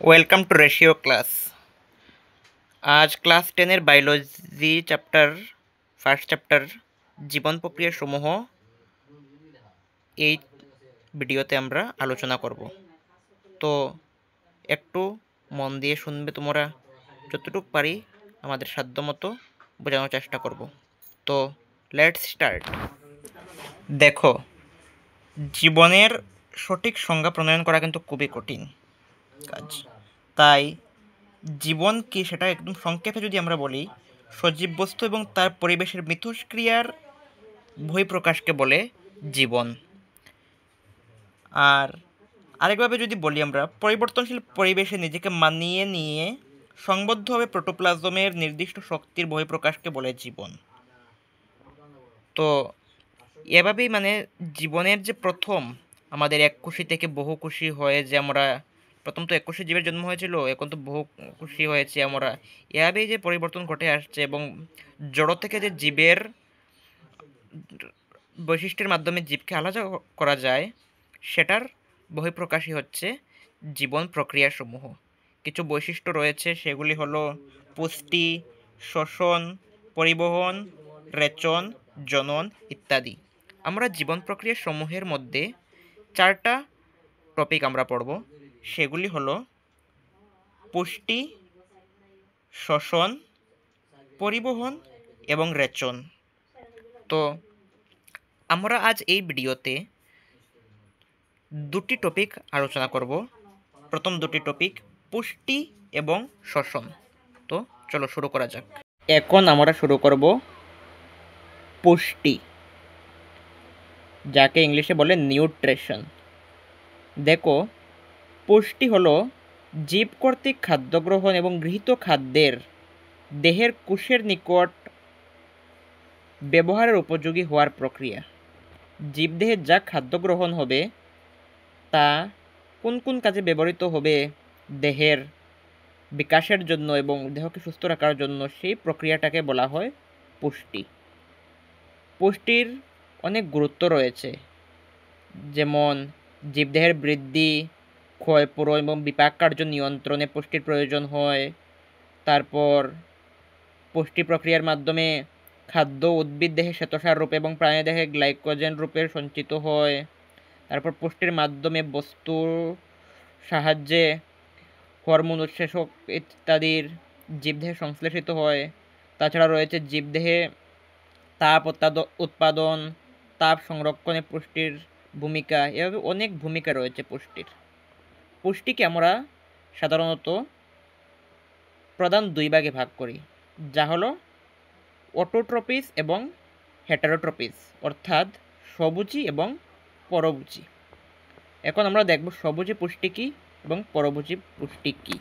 Welcome to ratio class. আজ class 10-এর biology chapter first chapter জীবন প্রক্রিয়া সমূহ এই ভিডিওতে আমরা আলোচনা করব। তো একটু মন দিয়ে শুনবে তোমরা, যতটুকু পারি আমাদের সাধ্যমতো বোঝানোর চেষ্টা করব। তো লেটস স্টার্ট। দেখো, জীবনের সঠিক সংজ্ঞা প্রণয়ন করা কিন্তু খুবই কঠিন কাজ। তাই জীবন কি সেটা একদম সংক্ষেপে যদি আমরা বলি, সজীব বস্তু এবং তার পরিবেশের মিথস্ক্রিয়ার বহিঃপ্রকাশকে বলে জীবন। আর আরেকভাবে যদি বলি, আমরা পরিবর্তনশীল পরিবেশে নিজেকে মানিয়ে নিয়ে সংবদ্ধভাবে প্রোটোপ্লাজমের নির্দিষ্ট শক্তির বহিঃপ্রকাশকে বলে জীবন। তো এভাবেই জীবনের যে প্রথম আমাদের এককোষী থেকে বহুকোষী হয়ে যে আমরা প্রথম তো এককোষী জীবের জন্ম হয়েছিল, এখন তো বহুকোষী হয়েছে আমরা, এভাবেই যে পরিবর্তন ঘটে আসছে এবং জড় থেকে যে জীবের বৈশিষ্ট্যের মাধ্যমে জীবকে আলাদা করা যায়, সেটার বহিঃপ্রকাশই হচ্ছে জীবন প্রক্রিয়াসমূহ। কিছু বৈশিষ্ট্য রয়েছে, সেগুলি হলো পুষ্টি, শ্বসন, পরিবহন, রেচন, জনন ইত্যাদি। আমরা জীবন প্রক্রিয়া সমূহের মধ্যে 4টা টপিক আমরা পড়ব। সেগুলি হলো পুষ্টি, শ্বসন, পরিবহন এবং রেচন। তো আমরা আজ এই ভিডিওতে দুটি টপিক আলোচনা করব। প্রথম দুটি টপিক পুষ্টি এবং শ্বসন। তো চলো শুরু করা যাক। এখন আমরা শুরু করব পুষ্টি, যাকে ইংলিশে বলে নিউট্রিশন। দেখো, পুষ্টি হলো জীব কর্তৃক খাদ্য গ্রহণ এবং গৃহীত খাদ্যের দেহের কোষের নিকট ব্যবহারের উপযোগী হওয়ার প্রক্রিয়া। জীবদেহে যা খাদ্য গ্রহণ হবে তা কোন কোন কাজে ব্যবহৃত হবে দেহের বিকাশের জন্য এবং দেহকে সুস্থ রাখার জন্য, সেই প্রক্রিয়াটাকে বলা হয় পুষ্টি। পুষ্টির অনেক গুরুত্ব রয়েছে, যেমন জীবদেহের বৃদ্ধি, ক্ষয়পূরণ এবং বিপাক কার্য নিয়ন্ত্রণে পুষ্টির প্রয়োজন হয়। তারপর পুষ্টি প্রক্রিয়ার মাধ্যমে খাদ্য উদ্ভিদ দেহে শ্বেতসার রূপে এবং প্রাণী দেহে গ্লাইকোজেন রূপে সঞ্চিত হয়। তারপর পুষ্টির মাধ্যমে বস্তুর সাহায্যে হরমোন উৎসেচক ইত্যাদির জীবদেহে সংশ্লেষিত হয়। তাছাড়া রয়েছে জীবদেহে তাপ উৎপাদন, তাপ সংরক্ষণে পুষ্টির ভূমিকা। এভাবে অনেক ভূমিকা রয়েছে পুষ্টির। পুষ্টিকে আমরা সাধারণত প্রধান দুই ভাগে ভাগ করি, যা হলো অটোট্রপিস এবং হেটারোট্রপিস, অর্থাৎ স্বভোজী এবং পরভোজী। এখন আমরা দেখব স্বভোজী পুষ্টি কী এবং পরভোজী পুষ্টি কী।